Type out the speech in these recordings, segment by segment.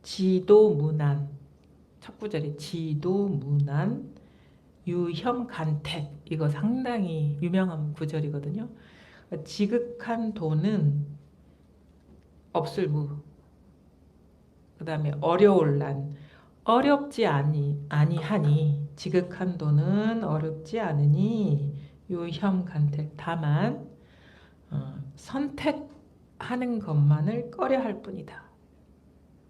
지도문안. 첫 구절이 지도문안 유혐간택. 이거 상당히 유명한 구절이거든요. 지극한 도는 없을무. 그 다음에 어려울 난. 어렵지 아니하니. 지극한 도는 어렵지 않으니 유혐간택. 다만 선택하는 것만을 꺼려 할 뿐이다.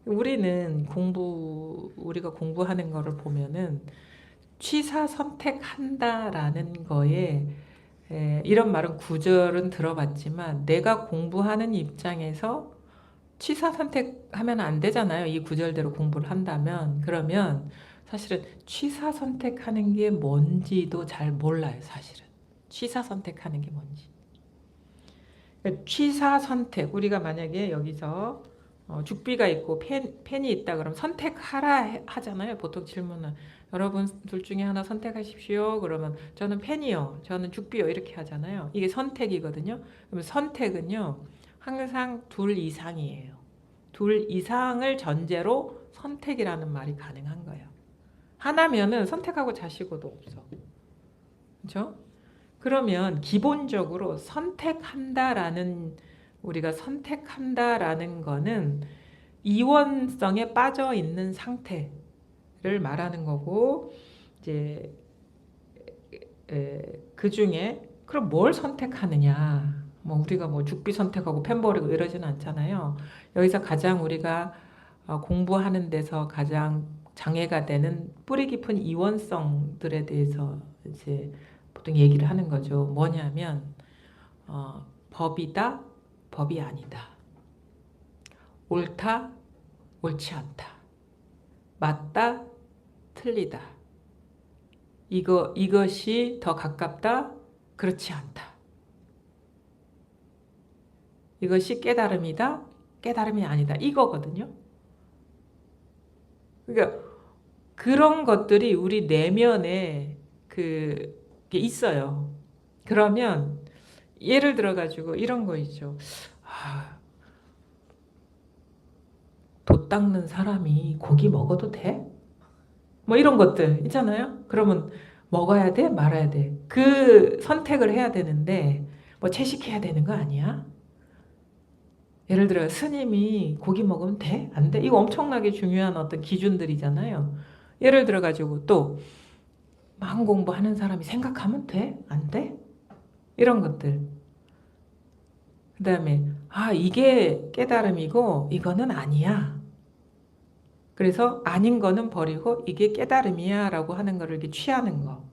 우리가 공부하는 거를 보면은 취사 선택한다라는 거에 이런 말은 구절은 들어봤지만 내가 공부하는 입장에서 취사 선택하면 안 되잖아요. 이 구절대로 공부를 한다면. 그러면 사실은 취사 선택하는 게 뭔지도 잘 몰라요. 사실은 취사 선택하는 게 뭔지. 취사 선택, 우리가 만약에 여기서 죽비가 있고 펜이 있다 그러면 선택하라 하잖아요. 보통 질문은 여러분 둘 중에 하나 선택하십시오. 그러면 저는 펜이요, 저는 죽비요, 이렇게 하잖아요. 이게 선택이거든요. 그러면 선택은요 항상 둘 이상이에요. 둘 이상을 전제로 선택이라는 말이 가능한 거예요. 하나면은 선택하고 자시고도 없어. 그렇죠? 그러면 기본적으로 우리가 선택한다라는 거는 이원성에 빠져 있는 상태를 말하는 거고, 이제 그 중에 그럼 뭘 선택하느냐? 뭐 우리가 뭐 죽비 선택하고 펜 버리고 이러지는 않잖아요. 여기서 가장 우리가 공부하는 데서 가장 장애가 되는 뿌리 깊은 이원성들에 대해서 이제 보통 얘기를 하는 거죠. 뭐냐면 법이다, 법이 아니다. 옳다, 옳지 않다. 맞다, 틀리다. 이것이 더 가깝다, 그렇지 않다. 이것이 깨달음이다, 깨달음이 아니다. 이거거든요. 그러니까 그런 것들이 우리 내면에 게 있어요. 그러면 예를 들어 가지고 이런 거 있죠. 돛 닦는 사람이 고기 먹어도 돼? 뭐 이런 것들 있잖아요. 그러면 먹어야 돼? 말아야 돼? 그 선택을 해야 되는데 뭐 채식해야 되는 거 아니야? 예를 들어 스님이 고기 먹으면 돼? 안 돼? 이거 엄청나게 중요한 어떤 기준들이잖아요. 예를 들어 가지고 또 마음 공부하는 사람이 생각하면 돼? 안 돼? 이런 것들. 그 다음에 이게 깨달음이고 이거는 아니야. 그래서 아닌 거는 버리고 이게 깨달음이야 라고 하는 거를 이렇게 취하는 거.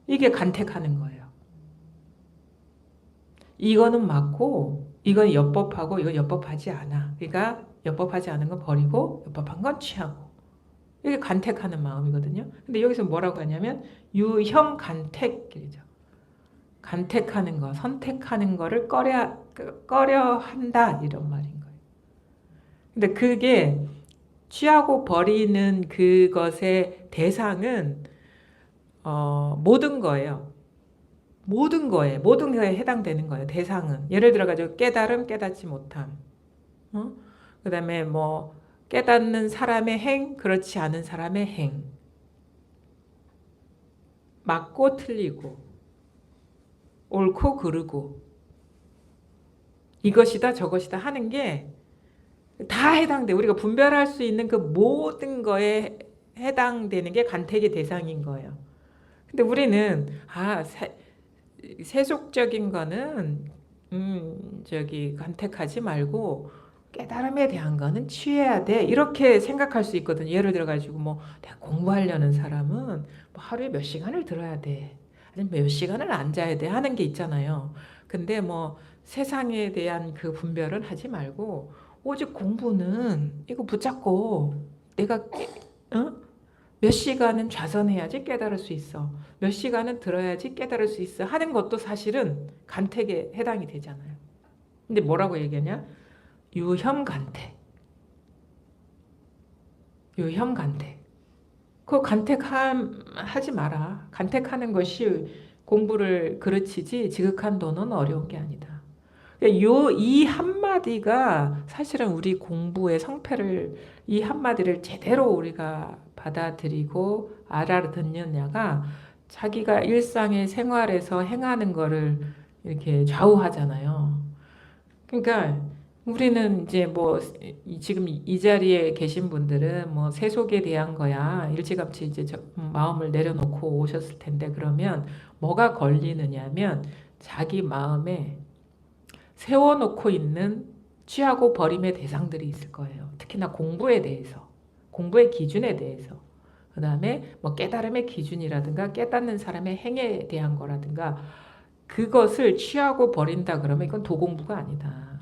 이게 간택하는 거예요. 이거는 맞고 이건 엽법하고 이건 엽법하지 않아. 그러니까 엽법하지 않은 건 버리고 엽법한 건 취하고. 이게 간택하는 마음이거든요. 근데 여기서 뭐라고 하냐면 유형간택이죠. 간택하는 거, 선택하는 거를 꺼려 한다 이런 말인 거예요. 근데 그게 취하고 버리는 그것의 대상은 모든 거예요. 모든 거에 해당되는 거예요. 대상은. 예를 들어 가지고 깨달음, 깨닫지 못함. 그 다음에 뭐 깨닫는 사람의 행, 그렇지 않은 사람의 행. 맞고 틀리고 옳고 그르고 이것이다 저것이다 하는 게 다 해당돼. 우리가 분별할 수 있는 그 모든 거에 해당되는 게 간택의 대상인 거예요. 근데 우리는 세속적인 거는 간택하지 말고 깨달음에 대한 거는 취해야 돼. 이렇게 생각할 수 있거든요. 예를 들어 가지고 뭐 내가 공부하려는 사람은 뭐 하루에 몇 시간을 들어야 돼. 아니면 몇 시간을 앉아야 돼 하는 게 있잖아요. 근데 뭐 세상에 대한 그 분별은 하지 말고 오직 공부는 이거 붙잡고 내가 몇 시간은 좌선해야지 깨달을 수 있어. 몇 시간은 들어야지 깨달을 수 있어 하는 것도 사실은 간택에 해당이 되잖아요. 근데 뭐라고 얘기하냐? 유혐간택. 유혐간택. 그거 간택하지 마라. 간택하는 것이 공부를 그르치지 지극한 도는 어려운 게 아니다. 이 한마디 한마디가 사실은 우리 공부의 성패를, 이 한마디를 제대로 우리가 받아들이고 알아듣느냐가 자기가 일상의 생활에서 행하는 거를 이렇게 좌우하잖아요. 그러니까 우리는 이제 뭐 지금 이 자리에 계신 분들은 뭐 세속에 대한 거야 일찌감치 이제 마음을 내려놓고 오셨을 텐데, 그러면 뭐가 걸리느냐면 자기 마음에 세워놓고 있는 취하고 버림의 대상들이 있을 거예요. 특히나 공부에 대해서, 공부의 기준에 대해서, 그 다음에 뭐 깨달음의 기준이라든가 깨닫는 사람의 행에 대한 거라든가, 그것을 취하고 버린다 그러면 이건 도공부가 아니다.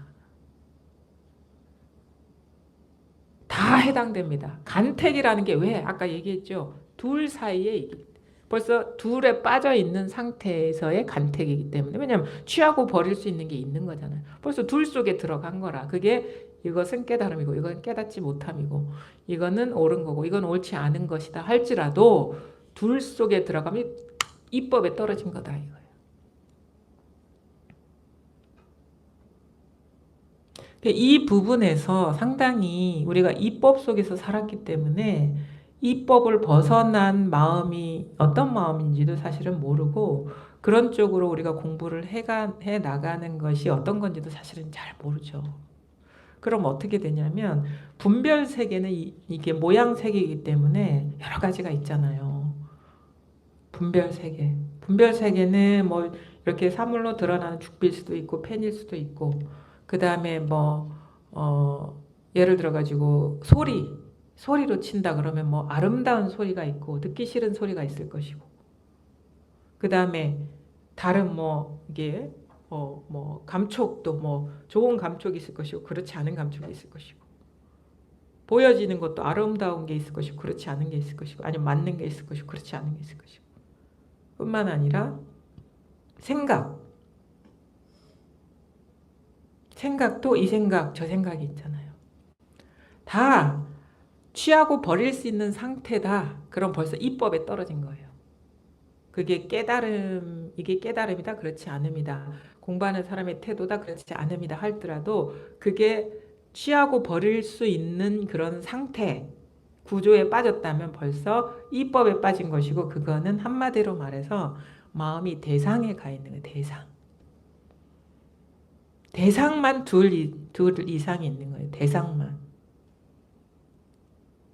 다 해당됩니다. 간택이라는 게 왜? 아까 얘기했죠. 둘 사이에 벌써 둘에 빠져 있는 상태에서의 간택이기 때문에, 왜냐하면 취하고 버릴 수 있는 게 있는 거잖아요. 벌써 둘 속에 들어간 거라. 그게 이것은 깨달음이고 이건 깨닫지 못함이고 이거는 옳은 거고 이건 옳지 않은 것이다 할지라도 둘 속에 들어가면 이법에 떨어진 거다 이거예요. 이 부분에서 상당히 우리가 이법 속에서 살았기 때문에 이법을 벗어난 마음이 어떤 마음인지도 사실은 모르고, 그런 쪽으로 우리가 공부를 해 나가는 것이 어떤 건지도 사실은 잘 모르죠. 그럼 어떻게 되냐면 분별 세계는 이게 모양 세계이기 때문에 여러 가지가 있잖아요. 분별 세계. 분별 세계는 뭐 이렇게 사물로 드러나는 죽빌 수도 있고 펜일 수도 있고, 그 다음에 뭐 예를 들어 가지고 소리로 친다 그러면 뭐 아름다운 소리가 있고 듣기 싫은 소리가 있을 것이고, 그 다음에 다른 뭐 이게 뭐 감촉도 뭐 좋은 감촉이 있을 것이고 그렇지 않은 감촉이 있을 것이고, 보여지는 것도 아름다운 게 있을 것이고 그렇지 않은 게 있을 것이고, 아니면 맞는 게 있을 것이고 그렇지 않은 게 있을 것이고, 뿐만 아니라 생각도 이 생각 저 생각이 있잖아요. 다 취하고 버릴 수 있는 상태다. 그럼 벌써 이법에 떨어진 거예요. 그게 이게 깨달음이다, 그렇지 않음이다. 공부하는 사람의 태도다, 그렇지 않음이다 할더라도 그게 취하고 버릴 수 있는 그런 상태, 구조에 빠졌다면 벌써 이법에 빠진 것이고, 그거는 한마디로 말해서 마음이 대상에 가 있는 거예요. 대상만 둘 이상이 있는 거예요. 대상만.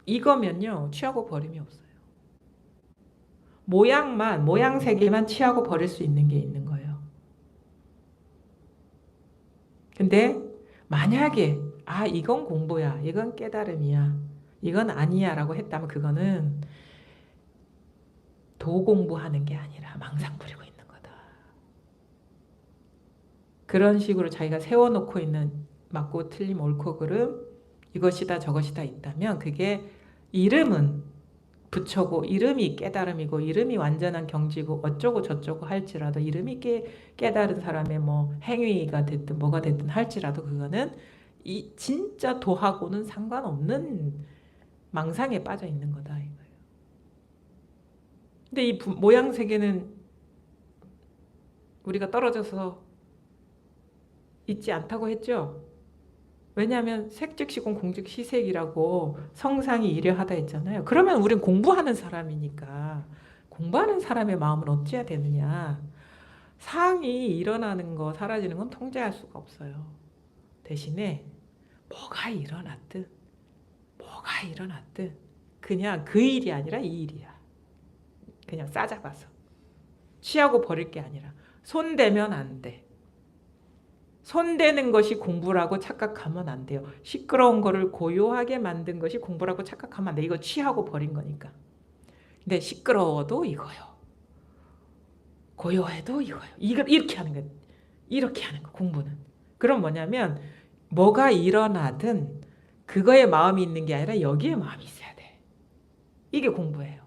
이거면요 취하고 버림이 없어요. 모양 세계만 취하고 버릴 수 있는 게 있는 거예요. 근데 만약에 이건 공부야, 이건 깨달음이야, 이건 아니야 라고 했다면 그거는 도공부하는 게 아니라 망상 부리고 있는 거다. 그런 식으로 자기가 세워놓고 있는 맞고 틀림 옳고 그름, 이것이다 저것이다 있다면 그게 이름은 부처고 이름이 깨달음이고 이름이 완전한 경지고 어쩌고 저쩌고 할지라도, 이름이 깨달은 사람의 뭐 행위가 됐든 뭐가 됐든 할지라도 그거는 이 진짜 도하고는 상관없는 망상에 빠져 있는 거다 이거예요. 근데 이 모양 세계는 우리가 떨어져서 있지 않다고 했죠. 왜냐하면 색즉시공 공즉시색이라고 성상이 이려하다 했잖아요. 그러면 우린 공부하는 사람이니까 공부하는 사람의 마음은 어찌해야 되느냐. 상이 일어나는 거 사라지는 건 통제할 수가 없어요. 대신에 뭐가 일어났든 그냥 그 일이 아니라 이 일이야. 그냥 싸잡아서 취하고 버릴 게 아니라 손대면 안 돼. 손대는 것이 공부라고 착각하면 안 돼요. 시끄러운 거를 고요하게 만든 것이 공부라고 착각하면 안 돼. 이거 취하고 버린 거니까. 근데 시끄러워도 이거요. 고요해도 이거요. 이렇게 하는 거예요. 이렇게 하는 거 공부는. 그럼 뭐냐면 뭐가 일어나든 그거에 마음이 있는 게 아니라 여기에 마음이 있어야 돼. 이게 공부예요.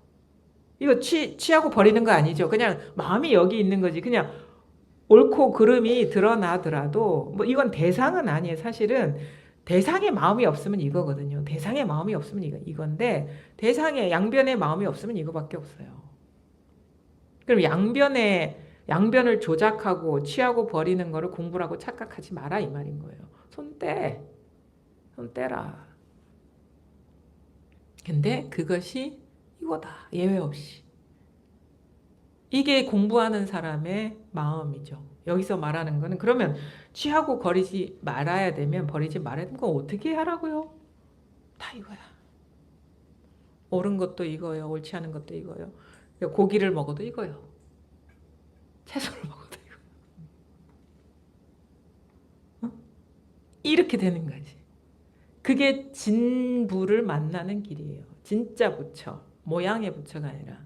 이거 취하고 버리는 거 아니죠. 그냥 마음이 여기 있는 거지. 그냥 옳고 그름이 드러나더라도 뭐 이건 대상은 아니에요. 사실은 대상의 마음이 없으면 이거거든요. 대상의 마음이 없으면 이건데 대상의 양변의 마음이 없으면 이거밖에 없어요. 그럼 양변을 조작하고 취하고 버리는 거를 공부라고 착각하지 마라 이 말인 거예요. 손 떼. 손 떼라. 근데 그것이 이거다. 예외 없이. 이게 공부하는 사람의 마음이죠. 여기서 말하는 거는 그러면 취하고 버리지 말아야 되면 버리지 말아야 되면 그거 어떻게 하라고요? 다 이거야. 옳은 것도 이거요. 옳지 않은 것도 이거요. 고기를 먹어도 이거요. 채소를 먹어도 이거. 어? 이렇게 되는 거지. 그게 진부를 만나는 길이에요. 진짜 부처. 모양의 부처가 아니라.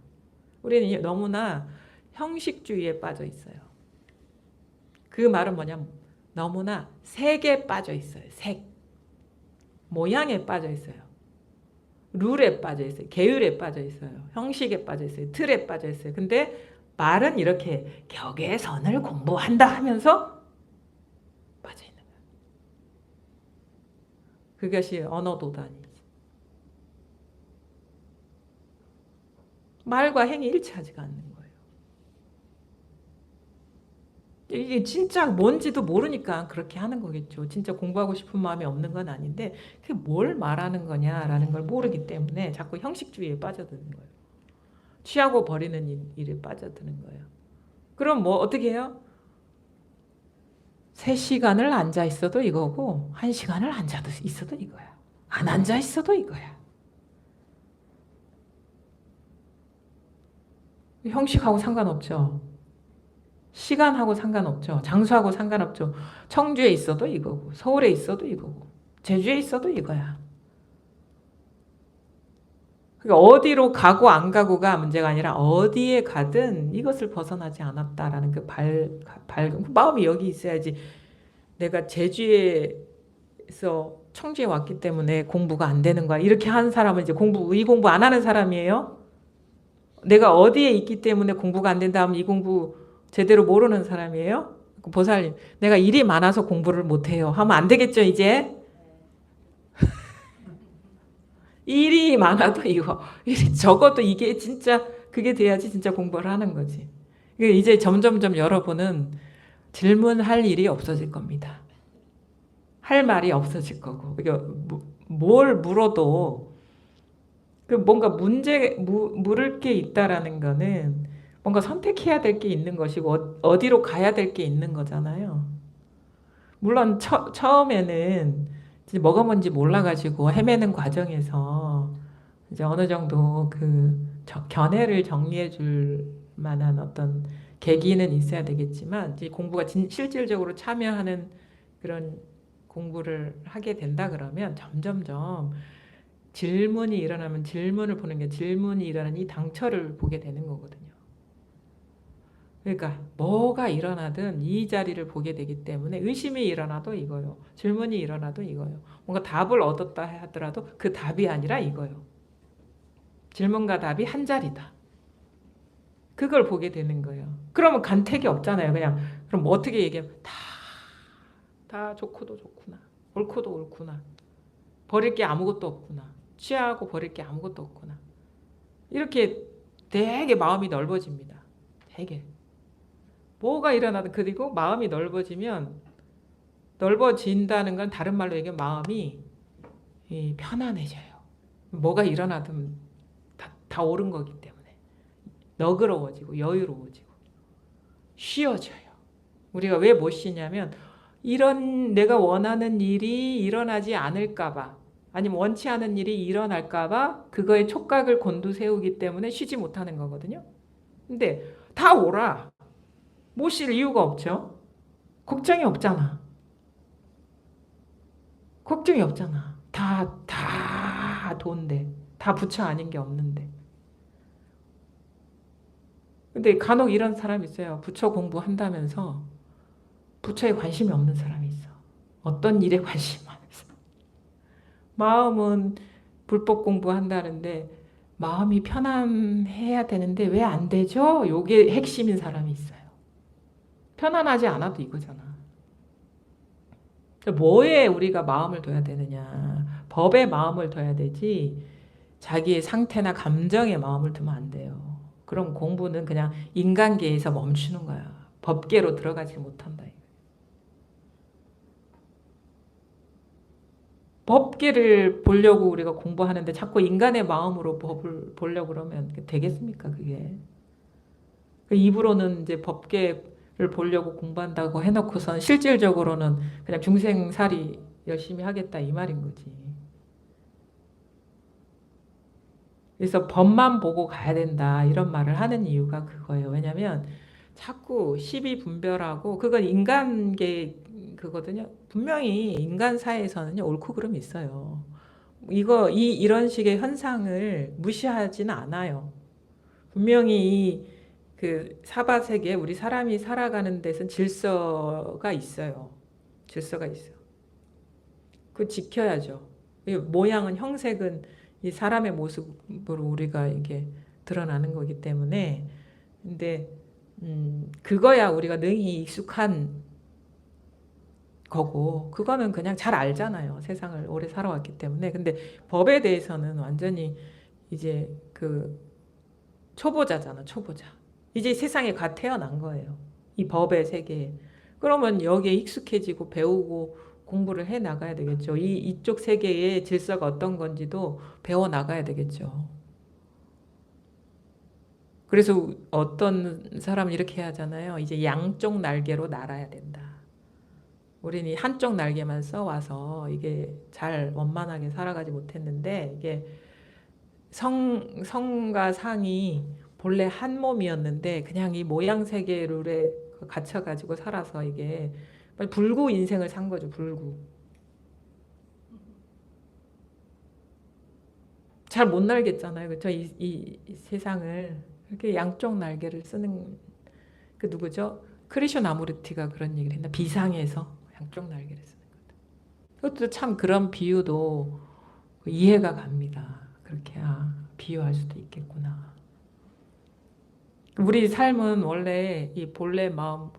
우리는 너무나 형식주의에 빠져 있어요. 그 말은 뭐냐면 너무나 색에 빠져 있어요. 색. 모양에 빠져 있어요. 룰에 빠져 있어요. 계율에 빠져 있어요. 형식에 빠져 있어요. 틀에 빠져 있어요. 근데 말은 이렇게 격의 선을 공부한다 하면서 빠져 있는 거예요. 그것이 언어도단이지. 말과 행이 일치하지가 않는 거예요. 이게 진짜 뭔지도 모르니까 그렇게 하는 거겠죠. 진짜 공부하고 싶은 마음이 없는 건 아닌데 그게 뭘 말하는 거냐라는 걸 모르기 때문에 자꾸 형식주의에 빠져드는 거예요. 취하고 버리는 일에 빠져드는 거예요. 그럼 뭐 어떻게 해요? 3시간을 앉아 있어도 이거고 1시간을 앉아 있어도 이거야. 안 앉아 있어도 이거야. 형식하고 상관없죠. 시간하고 상관없죠. 장소하고 상관없죠. 청주에 있어도 이거고 서울에 있어도 이거고 제주에 있어도 이거야. 그러니까 어디로 가고 안 가고가 문제가 아니라 어디에 가든 이것을 벗어나지 않았다라는 그 마음이 여기 있어야지. 내가 제주에서 청주에 왔기 때문에 공부가 안 되는 거야. 이렇게 하는 사람은 이제 이 공부 안 하는 사람이에요. 내가 어디에 있기 때문에 공부가 안 된다 하면 이 공부 제대로 모르는 사람이에요. 보살님, 내가 일이 많아서 공부를 못해요 하면 안 되겠죠 이제. 일이 많아도 이거, 적어도 이게 진짜 그게 돼야지 진짜 공부를 하는 거지. 이제 점점점 여러분은 질문할 일이 없어질 겁니다. 할 말이 없어질 거고, 뭘 물어도 뭔가 물을 게 있다라는 거는 뭔가 선택해야 될 게 있는 것이고 어디로 가야 될 게 있는 거잖아요. 물론 처음에는 이제 뭐가 뭔지 몰라가지고 헤매는 과정에서 이제 어느 정도 견해를 정리해 줄 만한 어떤 계기는 있어야 되겠지만 이제 공부가 실질적으로 참여하는 그런 공부를 하게 된다 그러면 점점점 질문이 일어나면 질문을 보는 게 질문이 일어나는 이 당처를 보게 되는 거거든요. 그러니까 뭐가 일어나든 이 자리를 보게 되기 때문에 의심이 일어나도 이거요. 질문이 일어나도 이거요. 뭔가 답을 얻었다 하더라도 그 답이 아니라 이거요. 질문과 답이 한 자리다. 그걸 보게 되는 거예요. 그러면 간택이 없잖아요. 그냥 그럼 뭐 어떻게 얘기하면 다 좋고도 좋구나. 옳고도 옳구나. 버릴 게 아무것도 없구나. 취하고 버릴 게 아무것도 없구나. 이렇게 되게 마음이 넓어집니다. 되게. 뭐가 일어나든 그리고 마음이 넓어진다는 건 다른 말로 얘기하면 마음이 편안해져요. 뭐가 일어나든 다 옳은 거기 때문에 너그러워지고 여유로워지고 쉬어져요. 우리가 왜 못 쉬냐면 이런 내가 원하는 일이 일어나지 않을까봐 아니면 원치 않은 일이 일어날까봐 그거에 촉각을 곤두세우기 때문에 쉬지 못하는 거거든요. 근데 다 오라. 못 쉴 이유가 없죠. 걱정이 없잖아. 걱정이 없잖아. 다 돈데. 다 부처 아닌 게 없는데. 근데 간혹 이런 사람이 있어요. 부처 공부한다면서 부처에 관심이 없는 사람이 있어. 어떤 일에 관심이 많아서. 마음은 불법 공부한다는데 마음이 편안해야 되는데 왜 안 되죠? 이게 핵심인 사람이 있어요. 편안하지 않아도 이거잖아. 뭐에 우리가 마음을 둬야 되느냐. 법에 마음을 둬야 되지 자기의 상태나 감정에 마음을 두면 안 돼요. 그럼 공부는 그냥 인간계에서 멈추는 거야. 법계로 들어가지 못한다. 법계를 보려고 우리가 공부하는데 자꾸 인간의 마음으로 법을 보려고 그러면 되겠습니까, 그게? 그 입으로는 이제 법계를 보려고 공부한다고 해놓고선 실질적으로는 그냥 중생살이 열심히 하겠다 이 말인 거지. 그래서 법만 보고 가야 된다 이런 말을 하는 이유가 그거예요. 왜냐면 자꾸 시비 분별하고 그건 인간계 그거든요. 분명히 인간 사회에서는 옳고 그름이 있어요. 이런 식의 현상을 무시하지는 않아요. 분명히 그 사바세계 우리 사람이 살아가는 데선 질서가 있어요. 질서가 있어요. 그 지켜야죠. 모양은 형색은 이 사람의 모습으로 우리가 이게 드러나는 거기 때문에 근데 그거야 우리가 능히 익숙한 거고 그거는 그냥 잘 알잖아요. 세상을 오래 살아왔기 때문에. 근데 법에 대해서는 완전히 이제 그 초보자잖아. 초보자. 이제 세상에 갓 태어난 거예요. 이 법의 세계에. 그러면 여기에 익숙해지고 배우고 공부를 해 나가야 되겠죠. 이쪽 세계의 질서가 어떤 건지도 배워 나가야 되겠죠. 그래서 어떤 사람은 이렇게 하잖아요. 이제 양쪽 날개로 날아야 된다. 우리는 한쪽 날개만 써와서 이게 잘 원만하게 살아가지 못했는데 이게 성과 상이 본래 한 몸이었는데 그냥 이 모양 세계 룰에 갇혀가지고 살아서 이게 불구 인생을 산 거죠. 불구. 잘 못 날겠잖아요. 그렇죠? 이 세상을 이렇게 양쪽 날개를 쓰는 그 누구죠? 크리쇼나무르티가 그런 얘기를 했나? 비상에서 양쪽 날개를 쓰는 거다. 그것도 참 그런 비유도 이해가 갑니다. 그렇게 비유할 수도 있겠구나. 우리 삶은 원래 이 본래 마음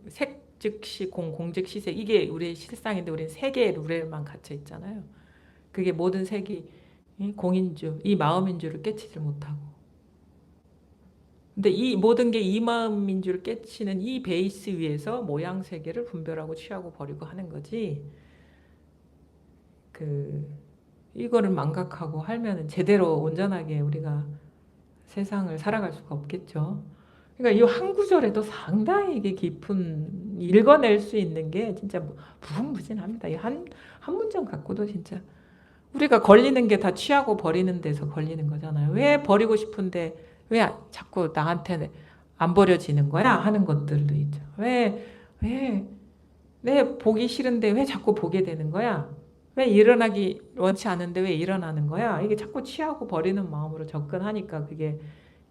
색 즉시 공 즉시 색 이게 우리의 실상인데 우리는 세 개의 룰에만 갇혀 있잖아요. 그게 모든 색이 공인 줄, 이 마음인 줄을 깨치질 못하고. 근데 이 모든 게 이 마음인 줄을 깨치는 이 베이스 위에서 모양 세계를 분별하고 취하고 버리고 하는 거지. 이거를 망각하고 하면은 제대로 온전하게 우리가 세상을 살아갈 수가 없겠죠. 그러니까 이 한 구절에도 상당히 이게 깊은 읽어낼 수 있는 게 진짜 무궁무진합니다. 이 한 문장 갖고도 진짜 우리가 걸리는 게 다 취하고 버리는 데서 걸리는 거잖아요. 왜 버리고 싶은데 왜 자꾸 나한테 안 버려지는 거야? 하는 것들도 있죠. 왜 보기 싫은데 왜 자꾸 보게 되는 거야? 왜 일어나기 원치 않은데 왜 일어나는 거야? 이게 자꾸 취하고 버리는 마음으로 접근하니까 그게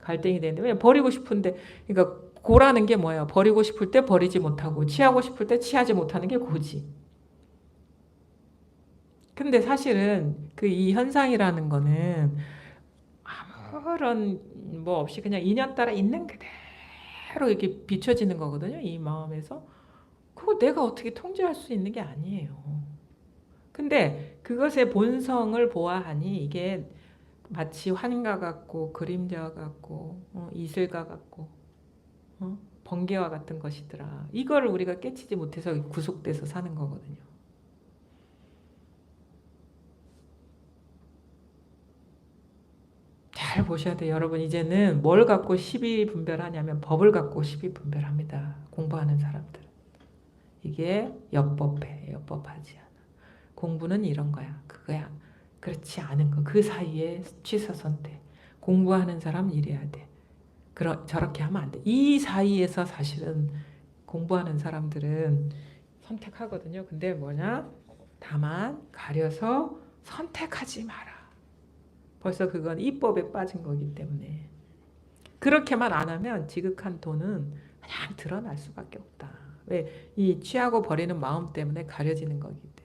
갈등이 되는데 왜 버리고 싶은데 그러니까 고라는 게 뭐예요? 버리고 싶을 때 버리지 못하고 취하고 싶을 때 취하지 못하는 게 고지. 근데 사실은 이 현상이라는 거는 아무런 뭐 없이 그냥 인연 따라 있는 그대로 이렇게 비춰지는 거거든요. 이 마음에서. 그거 내가 어떻게 통제할 수 있는 게 아니에요. 근데 그것의 본성을 보아하니 이게 마치 환과 같고 그림자와 같고 이슬과 같고 번개와 같은 것이더라. 이거를 우리가 깨치지 못해서 구속돼서 사는 거거든요. 잘 보셔야 돼요. 여러분 이제는 뭘 갖고 시비 분별하냐면 법을 갖고 시비 분별합니다. 공부하는 사람들. 이게 엽법해. 엽법하지 않아. 공부는 이런 거야. 그거야. 그렇지 않은 거. 그 사이에 취사 선택. 공부하는 사람 이래야 돼. 저렇게 하면 안 돼. 이 사이에서 사실은 공부하는 사람들은 선택하거든요. 근데 뭐냐? 다만 가려서 선택하지 마라. 벌써 그건 이법에 빠진 거기 때문에 그렇게만 안 하면 지극한 돈은 그냥 드러날 수밖에 없다. 왜? 이 취하고 버리는 마음 때문에 가려지는 거기 때문에.